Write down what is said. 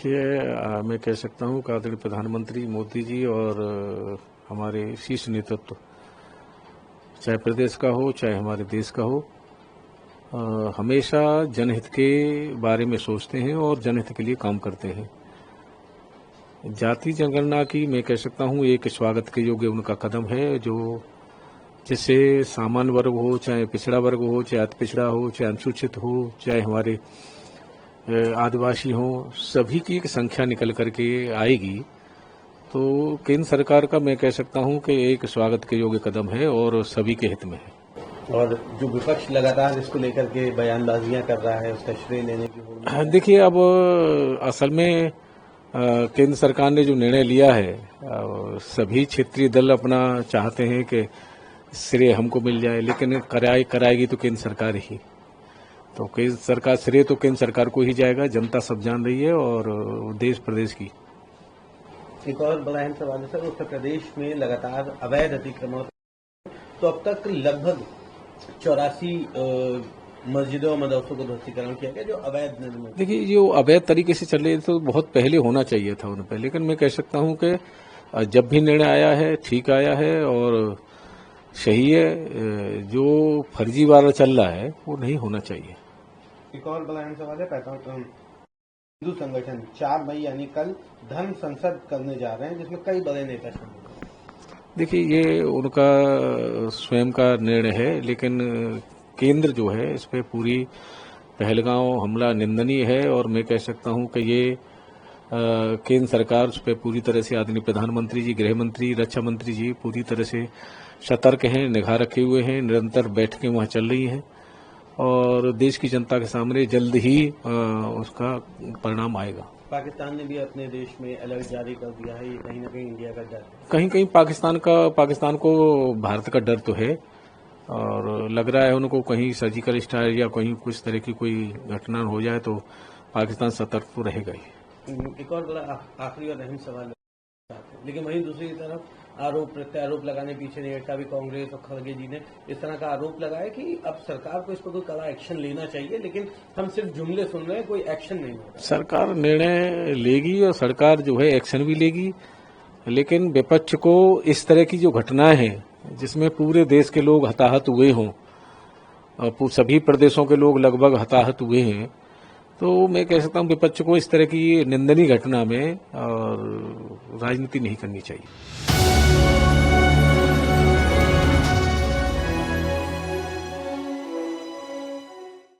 देखिए मैं कह सकता हूँ कि आदरणीय प्रधानमंत्री मोदी जी और हमारे शीर्ष नेतृत्व, चाहे प्रदेश का हो चाहे हमारे देश का हो, हमेशा जनहित के बारे में सोचते हैं और जनहित के लिए काम करते हैं। जाति जनगणना की मैं कह सकता हूँ एक स्वागत के योग्य उनका कदम है, जो जिससे सामान्य वर्ग हो, चाहे पिछड़ा वर्ग हो, चाहे अति पिछड़ा हो, चाहे अनुसूचित हो, चाहे हमारे आदिवासी हो, सभी की एक संख्या निकल करके आएगी। तो केंद्र सरकार का मैं कह सकता हूं कि एक स्वागत के योग्य कदम है और सभी के हित में है। और जो विपक्ष लगातार इसको लेकर के बयानबाजियां कर रहा है, उसका श्रेय लेने की होड़ में। देखिए, अब असल में केंद्र सरकार ने जो निर्णय लिया है, सभी क्षेत्रीय दल अपना चाहते हैं कि श्रेय हमको मिल जाए, लेकिन कराएगी तो केंद्र सरकार ही। तो केंद्र सरकार, श्रेय तो केंद्र सरकार को ही जाएगा, जनता सब जान रही है और देश प्रदेश की। एक और बड़ा अहम सवाल है सर, उत्तर प्रदेश में लगातार अवैध अतिक्रमण, तो अब तक लगभग 84 मस्जिदों और मदरसों को ध्वस्तीकरण किया गया जो अवैध निर्माण। देखिए, जो अवैध तरीके से चल रहे तो बहुत पहले होना चाहिए था उन पर, लेकिन मैं कह सकता हूं कि जब भी निर्णय आया है ठीक आया है और सही है। जो फर्जीवाड़ा चल रहा है वो नहीं होना चाहिए। एक और बड़ा अहम सवाल है, हिंदू संगठन 4 मई यानी कल धर्म संसद करने जा रहे हैं, जिसमें कई बड़े नेता शामिल हैं। देखिए, ये उनका स्वयं का निर्णय है, लेकिन केंद्र जो है इस पे पूरी पहलगांव हमला निंदनीय है और मैं कह सकता हूं कि ये केंद्र सरकार उस पर पूरी तरह से आदरणीय प्रधानमंत्री जी, गृह मंत्री, रक्षा मंत्री जी पूरी तरह से सतर्क हैं, निगाह रखे हुए हैं, निरंतर बैठकें वहां चल रही हैं और देश की जनता के सामने जल्द ही उसका परिणाम आएगा। पाकिस्तान ने भी अपने देश में अलर्ट जारी कर दिया है, ये कहीं ना कहीं इंडिया का डर है। कहीं कहीं पाकिस्तान को भारत का डर तो है और लग रहा है उनको कहीं सर्जिकल स्ट्राइक या कहीं कुछ तरह की कोई घटना हो जाए तो पाकिस्तान सतर्क तो रहेगा ही। एक और बड़ा आखिरी और अहम सवाल है, लेकिन वहीं दूसरी तरफ आरोप प्रत्यारोप लगाने पीछे नहीं हटा। भी कांग्रेस और खड़गे जी ने इस तरह का आरोप लगाया कि अब सरकार को इस पर कोई कड़ा एक्शन लेना चाहिए, लेकिन हम सिर्फ जुमले सुन रहे हैं, कोई एक्शन नहीं हो रहा। सरकार निर्णय लेगी और सरकार जो है एक्शन भी लेगी, लेकिन विपक्ष को इस तरह की जो घटनाएं हैं जिसमें पूरे देश के लोग हताहत हुए हों, सभी प्रदेशों के लोग लगभग हताहत हुए हैं, तो मैं कह सकता हूं विपक्ष को इस तरह की निंदनीय घटना में और राजनीति नहीं करनी चाहिए।